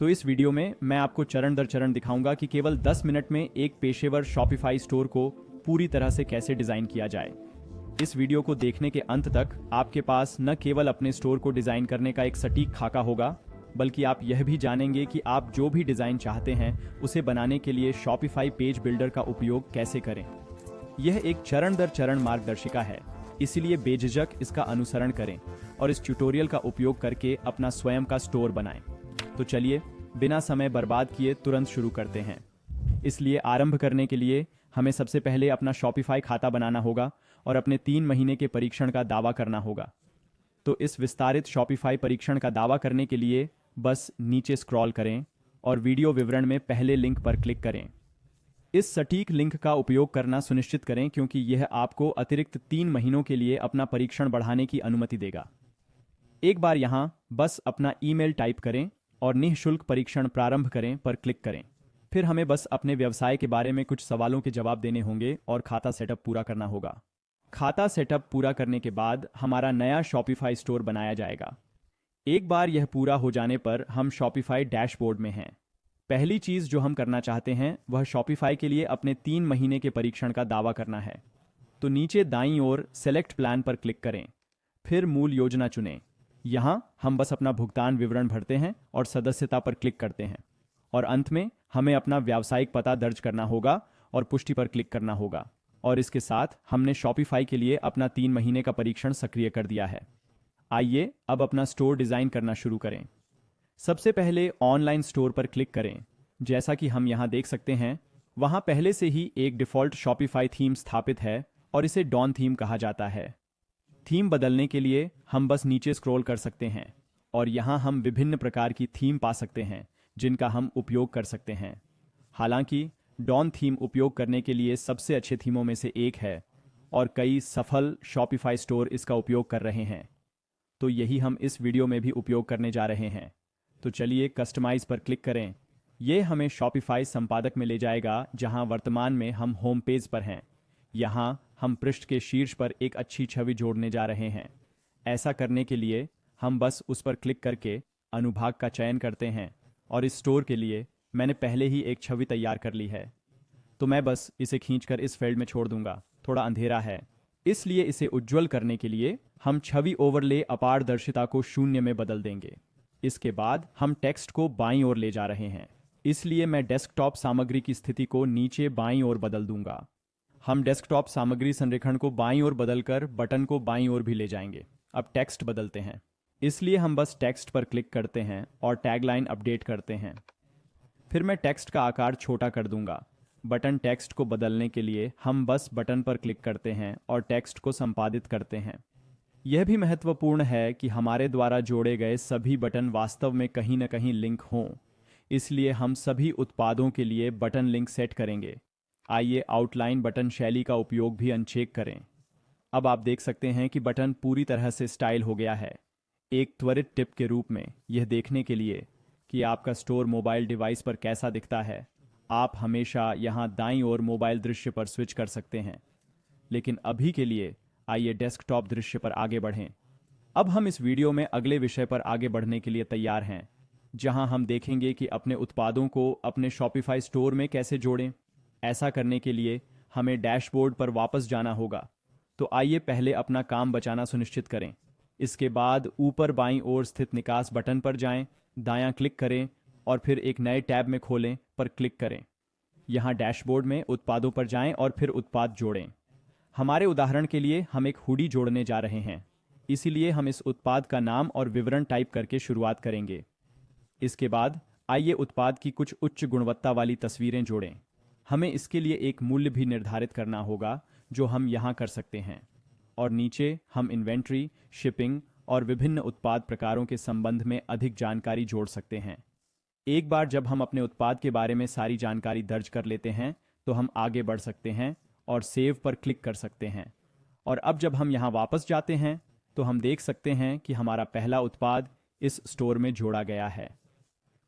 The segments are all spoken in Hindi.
तो इस वीडियो में मैं आपको चरण दर चरण दिखाऊंगा कि केवल 10 मिनट में एक पेशेवर शॉपिफाई स्टोर को पूरी तरह से कैसे डिज़ाइन किया जाए। इस वीडियो को देखने के अंत तक आपके पास न केवल अपने स्टोर को डिज़ाइन करने का एक सटीक खाका होगा, बल्कि आप यह भी जानेंगे कि आप जो भी डिज़ाइन चाहते हैं उसे बनाने के लिए शॉपिफाई पेज बिल्डर का उपयोग कैसे करें। यह एक चरण दर चरण मार्गदर्शिका है, इसलिए बेझिझक इसका अनुसरण करें और इस ट्यूटोरियल का उपयोग करके अपना स्वयं का स्टोर बनाएं। तो चलिए बिना समय बर्बाद किए तुरंत शुरू करते हैं। इसलिए आरंभ करने के लिए हमें सबसे पहले अपना शॉपिफाई खाता बनाना होगा और अपने 3 महीने के परीक्षण का दावा करना होगा। तो इस विस्तारित शॉपिफाई परीक्षण का दावा करने के लिए बस नीचे स्क्रॉल करें और वीडियो विवरण में पहले लिंक पर क्लिक करें। इस सटीक लिंक का उपयोग करना सुनिश्चित करें क्योंकि यह आपको अतिरिक्त 3 महीनों के लिए अपना परीक्षण बढ़ाने की अनुमति देगा। एक बार यहां बस अपना ईमेल टाइप करें और निःशुल्क परीक्षण प्रारंभ करें पर क्लिक करें। फिर हमें बस अपने व्यवसाय के बारे में कुछ सवालों के जवाब देने होंगे और खाता सेटअप पूरा करना होगा। खाता सेटअप पूरा करने के बाद हमारा नया शॉपिफाई स्टोर बनाया जाएगा। एक बार यह पूरा हो जाने पर हम शॉपिफाई डैशबोर्ड में हैं। पहली चीज जो हम करना चाहते हैं वह शॉपिफाई के लिए अपने 3 महीने के परीक्षण का दावा करना है। तो नीचे दाईं ओर सेलेक्ट प्लान पर क्लिक करें, फिर मूल योजना चुनें। यहाँ हम बस अपना भुगतान विवरण भरते हैं और सदस्यता पर क्लिक करते हैं और अंत में हमें अपना व्यावसायिक पता दर्ज करना होगा और पुष्टि पर क्लिक करना होगा। और इसके साथ हमने शॉपिफाई के लिए अपना 3 महीने का परीक्षण सक्रिय कर दिया है। आइए अब अपना स्टोर डिजाइन करना शुरू करें। सबसे पहले ऑनलाइन स्टोर पर क्लिक करें। जैसा कि हम यहाँ देख सकते हैं, वहाँ पहले से ही एक डिफ़ॉल्ट शॉपिफाई थीम स्थापित है और इसे डॉन थीम कहा जाता है। थीम बदलने के लिए हम बस नीचे स्क्रॉल कर सकते हैं और यहाँ हम विभिन्न प्रकार की थीम पा सकते हैं जिनका हम उपयोग कर सकते हैं। हालांकि डॉन थीम उपयोग करने के लिए सबसे अच्छे थीमों में से एक है और कई सफल शॉपिफाई स्टोर इसका उपयोग कर रहे हैं, तो यही हम इस वीडियो में भी उपयोग करने जा रहे हैं। तो चलिए कस्टमाइज पर क्लिक करें। यह हमें शॉपिफाई संपादक में ले जाएगा जहां वर्तमान में हम होम पेज पर हैं। यहां हम पृष्ठ के शीर्ष पर एक अच्छी छवि जोड़ने जा रहे हैं। ऐसा करने के लिए हम बस उस पर क्लिक करके अनुभाग का चयन करते हैं और इस स्टोर के लिए मैंने पहले ही एक छवि तैयार कर ली है, तो मैं बस इसे खींचकर इस फील्ड में छोड़ दूंगा। थोड़ा अंधेरा है, इसलिए इसे उज्ज्वल करने के लिए हम छवि ओवरले अपारदर्शिता को 0 में बदल देंगे। इसके बाद हम टेक्स्ट को बाईं ओर ले जा रहे हैं, इसलिए मैं डेस्कटॉप सामग्री की स्थिति को नीचे बाईं ओर बदल दूंगा। हम डेस्कटॉप सामग्री संरेखण को बाईं ओर बदलकर बटन को बाईं ओर भी ले जाएंगे। अब टेक्स्ट बदलते हैं, इसलिए हम बस टेक्स्ट पर क्लिक करते हैं और टैगलाइन अपडेट करते हैं। फिर मैं टेक्स्ट का आकार छोटा कर दूंगा। बटन टेक्स्ट को बदलने के लिए हम बस बटन पर क्लिक करते हैं और टेक्स्ट को संपादित करते हैं। यह भी महत्वपूर्ण है कि हमारे द्वारा जोड़े गए सभी बटन वास्तव में कहीं न कहीं लिंक हों, इसलिए हम सभी उत्पादों के लिए बटन लिंक सेट करेंगे। आइए आउटलाइन बटन शैली का उपयोग भी अनचेक करें। अब आप देख सकते हैं कि बटन पूरी तरह से स्टाइल हो गया है। एक त्वरित टिप के रूप में यह देखने के लिए कि आपका स्टोर मोबाइल डिवाइस पर कैसा दिखता है, आप हमेशा यहाँ दाईं ओर मोबाइल दृश्य पर स्विच कर सकते हैं। लेकिन अभी के लिए आइए डेस्कटॉप दृश्य पर आगे बढ़ें। अब हम इस वीडियो में अगले विषय पर आगे बढ़ने के लिए तैयार हैं, जहां हम देखेंगे कि अपने उत्पादों को अपने शॉपिफाई स्टोर में कैसे जोड़ें। ऐसा करने के लिए हमें डैशबोर्ड पर वापस जाना होगा। तो आइए पहले अपना काम बचाना सुनिश्चित करें। इसके बाद ऊपर बाईं ओर स्थित निकास बटन पर जाएं, दायां क्लिक करें और फिर एक नए टैब में खोलें पर क्लिक करें। यहां डैशबोर्ड में उत्पादों पर जाएं और फिर उत्पाद जोड़ें। हमारे उदाहरण के लिए हम एक हुडी जोड़ने जा रहे हैं, इसीलिए हम इस उत्पाद का नाम और विवरण टाइप करके शुरुआत करेंगे। इसके बाद आइए उत्पाद की कुछ उच्च गुणवत्ता वाली तस्वीरें जोड़ें। हमें इसके लिए एक मूल्य भी निर्धारित करना होगा जो हम यहाँ कर सकते हैं, और नीचे हम इन्वेंट्री, शिपिंग और विभिन्न उत्पाद प्रकारों के संबंध में अधिक जानकारी जोड़ सकते हैं। एक बार जब हम अपने उत्पाद के बारे में सारी जानकारी दर्ज कर लेते हैं तो हम आगे बढ़ सकते हैं और सेव पर क्लिक कर सकते हैं। और अब जब हम यहाँ वापस जाते हैं तो हम देख सकते हैं कि हमारा पहला उत्पाद इस स्टोर में जोड़ा गया है।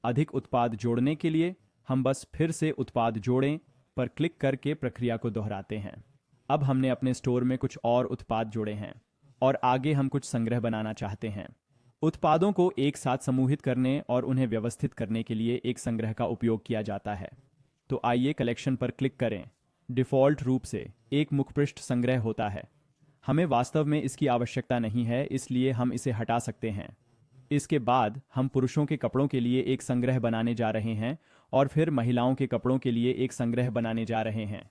अधिक उत्पाद जोड़ने के लिए हम बस फिर से उत्पाद जोड़ें पर क्लिक करके प्रक्रिया को दोहराते हैं। अब हमने अपने स्टोर में कुछ और उत्पाद जोड़े हैं और आगे हम कुछ संग्रह बनाना चाहते हैं। उत्पादों को एक साथ समूहित करने और उन्हें व्यवस्थित करने के लिए एक संग्रह का उपयोग किया जाता है। तो आइए कलेक्शन पर क्लिक करें। डिफ़ॉल्ट रूप से एक मुखपृष्ठ संग्रह होता है। हमें वास्तव में इसकी आवश्यकता नहीं है, इसलिए हम इसे हटा सकते हैं। इसके बाद हम पुरुषों के कपड़ों के लिए एक संग्रह बनाने जा रहे हैं और फिर महिलाओं के कपड़ों के लिए एक संग्रह बनाने जा रहे हैं।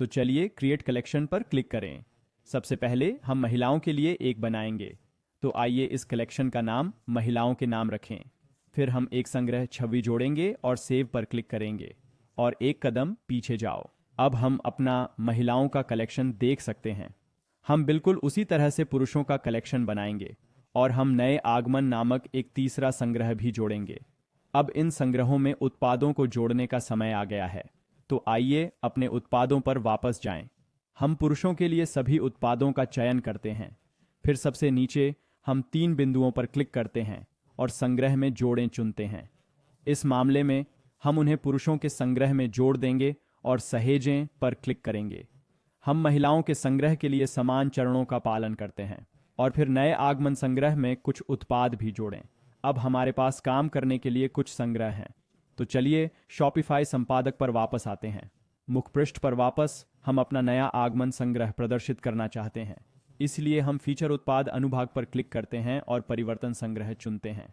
तो चलिए क्रिएट कलेक्शन पर क्लिक करें। सबसे पहले हम महिलाओं के लिए एक बनाएंगे। तो आइए इस कलेक्शन का नाम महिलाओं के नाम रखें। फिर हम एक संग्रह छवि जोड़ेंगे और सेव पर क्लिक करेंगे और एक कदम पीछे जाओ। अब हम अपना महिलाओं का कलेक्शन देख सकते हैं। हम बिल्कुल उसी तरह से पुरुषों का कलेक्शन बनाएंगे और हम नए आगमन नामक एक तीसरा संग्रह भी जोड़ेंगे। अब इन संग्रहों में उत्पादों को जोड़ने का समय आ गया है। तो आइए अपने उत्पादों पर वापस जाएं। हम पुरुषों के लिए सभी उत्पादों का चयन करते हैं। फिर सबसे नीचे हम 3 बिंदुओं पर क्लिक करते हैं और संग्रह में जोड़ें चुनते हैं। इस मामले में हम उन्हें पुरुषों के संग्रह में जोड़ देंगे और सहेजें पर क्लिक करेंगे। हम महिलाओं के संग्रह के लिए समान चरणों का पालन करते हैं और फिर नए आगमन संग्रह में कुछ उत्पाद भी जोड़ें। अब हमारे पास काम करने के लिए कुछ संग्रह हैं। तो चलिए शॉपिफाई संपादक पर वापस आते हैं। मुखपृष्ठ पर वापस हम अपना नया आगमन संग्रह प्रदर्शित करना चाहते हैं, इसलिए हम फीचर उत्पाद अनुभाग पर क्लिक करते हैं और परिवर्तन संग्रह चुनते हैं।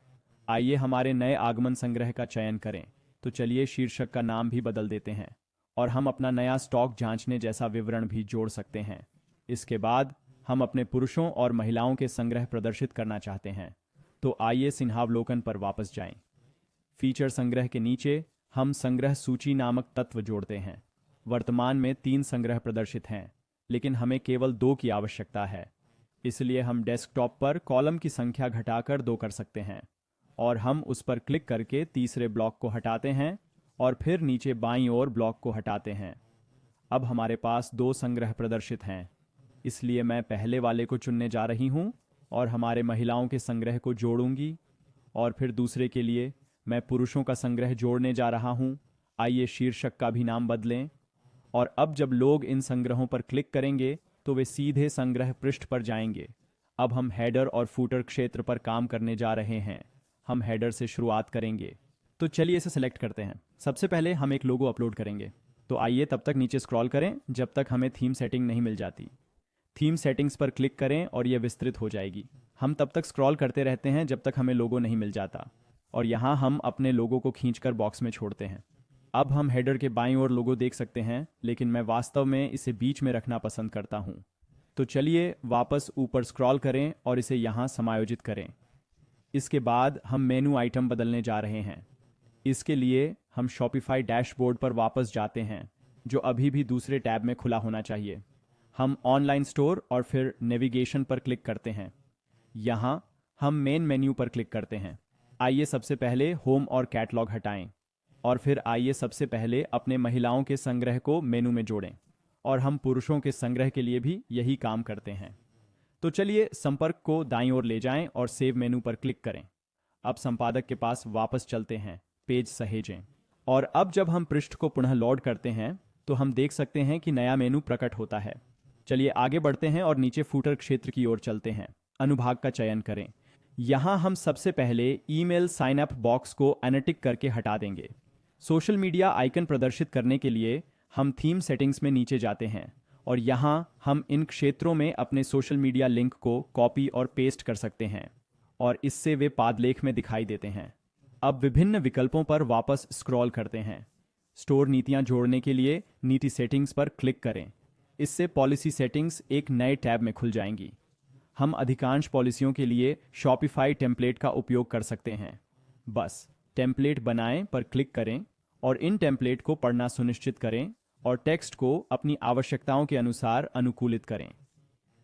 आइए हमारे नए आगमन संग्रह का चयन करें। तो चलिए शीर्षक का नाम भी बदल देते हैं और हम अपना नया स्टॉक जांचने जैसा विवरण भी जोड़ सकते हैं। इसके बाद हम अपने पुरुषों और महिलाओं के संग्रह प्रदर्शित करना चाहते हैं। तो आइए सिंहावलोकन पर वापस जाएं। फीचर संग्रह के नीचे हम संग्रह सूची नामक तत्व जोड़ते हैं। वर्तमान में 3 संग्रह प्रदर्शित हैं, लेकिन हमें केवल 2 की आवश्यकता है। इसलिए हम डेस्कटॉप पर कॉलम की संख्या घटाकर 2 कर सकते हैं और हम उस पर क्लिक करके तीसरे ब्लॉक को हटाते हैं और फिर नीचे बाईं ओर ब्लॉक को हटाते हैं। अब हमारे पास 2 संग्रह प्रदर्शित हैं, इसलिए मैं पहले वाले को चुनने जा रही हूं और हमारे महिलाओं के संग्रह को जोड़ूंगी और फिर दूसरे के लिए मैं पुरुषों का संग्रह जोड़ने जा रहा हूं। आइए शीर्षक का भी नाम बदलें और अब जब लोग इन संग्रहों पर क्लिक करेंगे तो वे सीधे संग्रह पृष्ठ पर जाएंगे। अब हम हेडर और फूटर क्षेत्र पर काम करने जा रहे हैं। हम हेडर से शुरुआत करेंगे। तो चलिए इसे सेलेक्ट करते हैं। सबसे पहले हम एक लोगो अपलोड करेंगे। तो आइए तब तक नीचे स्क्रॉल करें जब तक हमें थीम सेटिंग नहीं मिल जाती। थीम सेटिंग्स पर क्लिक करें और यह विस्तृत हो जाएगी। हम तब तक स्क्रॉल करते रहते हैं जब तक हमें लोगो नहीं मिल जाता और यहाँ हम अपने लोगो को खींचकर बॉक्स में छोड़ते हैं। अब हम हेडर के बाईं ओर लोगो देख सकते हैं, लेकिन मैं वास्तव में इसे बीच में रखना पसंद करता हूँ। तो चलिए वापस ऊपर स्क्रॉल करें और इसे यहाँ समायोजित करें। इसके बाद हम मेनू आइटम बदलने जा रहे हैं। इसके लिए हम शॉपिफाई डैशबोर्ड पर वापस जाते हैं, जो अभी भी दूसरे टैब में खुला होना चाहिए। हम ऑनलाइन स्टोर और फिर नेविगेशन पर क्लिक करते हैं। यहाँ हम मेन मेन्यू पर क्लिक करते हैं। आइए सबसे पहले होम और कैटलॉग हटाएं और फिर आइए सबसे पहले अपने महिलाओं के संग्रह को मेनू में जोड़ें और हम पुरुषों के संग्रह के लिए भी यही काम करते हैं। तो चलिए संपर्क को दाईं ओर ले जाएं और सेव मेनू पर क्लिक करें। अब संपादक के पास वापस चलते हैं, पेज सहेजें और अब जब हम पृष्ठ को पुनः लोड करते हैं तो हम देख सकते हैं कि नया मेनू प्रकट होता है। चलिए आगे बढ़ते हैं और नीचे फूटर क्षेत्र की ओर चलते हैं। अनुभाग का चयन करें। यहाँ हम सबसे पहले ईमेल साइन अप बॉक्स को अनटिक करके हटा देंगे। सोशल मीडिया आइकन प्रदर्शित करने के लिए हम थीम सेटिंग्स में नीचे जाते हैं और यहाँ हम इन क्षेत्रों में अपने सोशल मीडिया लिंक को कॉपी और पेस्ट कर सकते हैं और इससे वे पादलेख में दिखाई देते हैं। अब विभिन्न विकल्पों पर वापस स्क्रॉल करते हैं। स्टोर नीतियाँ जोड़ने के लिए नीति सेटिंग्स पर क्लिक करें। इससे पॉलिसी सेटिंग्स एक नए टैब में खुल जाएंगी। हम अधिकांश पॉलिसियों के लिए शॉपिफाई टेम्पलेट का उपयोग कर सकते हैं। बस टेम्पलेट बनाएं पर क्लिक करें और इन टेम्पलेट को पढ़ना सुनिश्चित करें और टेक्स्ट को अपनी आवश्यकताओं के अनुसार अनुकूलित करें।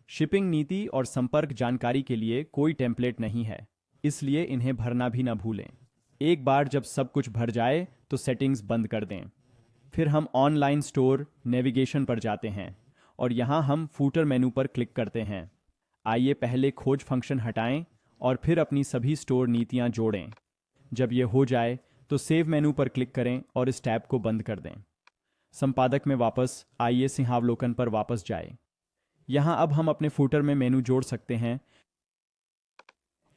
शिपिंग नीति और संपर्क जानकारी के लिए कोई टेम्पलेट नहीं है, इसलिए इन्हें भरना भी न भूलें। एक बार जब सब कुछ भर जाए तो सेटिंग्स बंद कर दें। फिर हम ऑनलाइन स्टोर नेविगेशन पर जाते हैं और यहाँ हम फूटर मेनू पर क्लिक करते हैं। आइए पहले खोज फंक्शन हटाएं और फिर अपनी सभी स्टोर नीतियाँ जोड़ें। जब यह हो जाए तो सेव मेनू पर क्लिक करें और इस टैब को बंद कर दें। संपादक में वापस आइए सिंहावलोकन पर वापस जाए। यहाँ अब हम अपने फूटर में मेनू जोड़ सकते हैं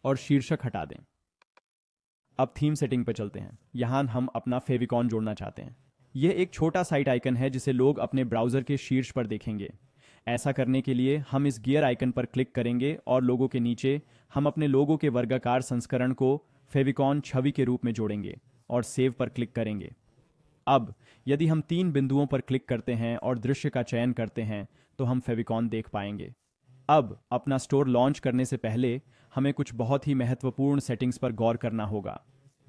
और शीर्षक हटा दें। अब थीम सेटिंग पर चलते हैं। यहाँ हम अपना फेविकॉन जोड़ना चाहते हैं। यह एक छोटा साइट आइकन है जिसे लोग अपने ब्राउज़र के शीर्ष पर देखेंगे। ऐसा करने के लिए हम इस गियर आइकन पर क्लिक करेंगे और लोगों के नीचे हम अपने लोगों के वर्गाकार संस्करण को फेविकॉन छवि के रूप में जोड़ेंगे और सेव पर क्लिक करेंगे। अब यदि हम 3 बिंदुओं पर क्लिक करते हैं और दृश्य का चयन करते हैं तो हम फेविकॉन देख पाएंगे। अब अपना स्टोर लॉन्च करने से पहले हमें कुछ बहुत ही महत्वपूर्ण सेटिंग्स पर गौर करना होगा।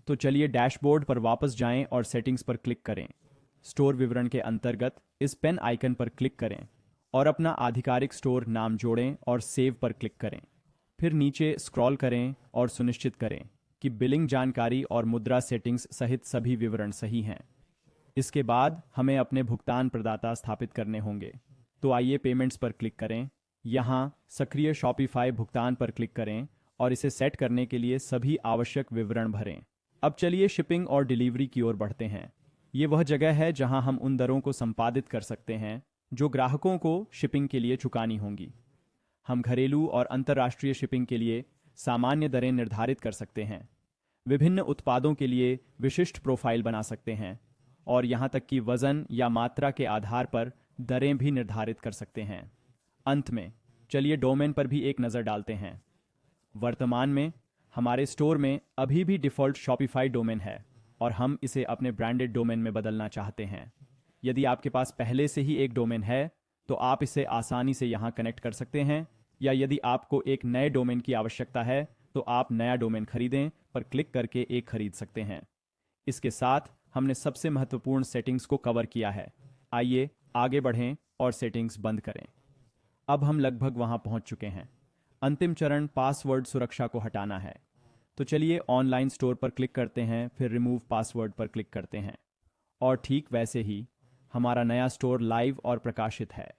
तो चलिए डैशबोर्ड पर वापस जाएं और सेटिंग्स पर क्लिक करें। स्टोर विवरण के अंतर्गत इस पेन आइकन पर क्लिक करें और अपना आधिकारिक स्टोर नाम जोड़ें और सेव पर क्लिक करें। फिर नीचे स्क्रॉल करें और सुनिश्चित करें कि बिलिंग जानकारी और मुद्रा सेटिंग्स सहित सभी विवरण सही हैं। इसके बाद हमें अपने भुगतान प्रदाता स्थापित करने होंगे। तो आइए पेमेंट्स पर क्लिक करें। यहाँ सक्रिय शॉपिफाई भुगतान पर क्लिक करें और इसे सेट करने के लिए सभी आवश्यक विवरण भरें। अब चलिए शिपिंग और डिलीवरी की ओर बढ़ते हैं। ये वह जगह है जहां हम उन दरों को संपादित कर सकते हैं जो ग्राहकों को शिपिंग के लिए चुकानी होंगी। हम घरेलू और अंतर्राष्ट्रीय शिपिंग के लिए सामान्य दरें निर्धारित कर सकते हैं, विभिन्न उत्पादों के लिए विशिष्ट प्रोफाइल बना सकते हैं और यहाँ तक कि वजन या मात्रा के आधार पर दरें भी निर्धारित कर सकते हैं। अंत में चलिए डोमेन पर भी एक नज़र डालते हैं। वर्तमान में हमारे स्टोर में अभी भी डिफ़ॉल्ट शॉपिफाई डोमेन है और हम इसे अपने ब्रांडेड डोमेन में बदलना चाहते हैं। यदि आपके पास पहले से ही एक डोमेन है तो आप इसे आसानी से यहाँ कनेक्ट कर सकते हैं, या यदि आपको एक नए डोमेन की आवश्यकता है तो आप नया डोमेन खरीदें पर क्लिक करके एक खरीद सकते हैं। इसके साथ हमने सबसे महत्वपूर्ण सेटिंग्स को कवर किया है। आइए आगे बढ़ें और सेटिंग्स बंद करें। अब हम लगभग वहाँ पहुँच चुके हैं। अंतिम चरण पासवर्ड सुरक्षा को हटाना है। तो चलिए ऑनलाइन स्टोर पर क्लिक करते हैं, फिर रिमूव पासवर्ड पर क्लिक करते हैं और ठीक वैसे ही हमारा नया स्टोर लाइव और प्रकाशित है।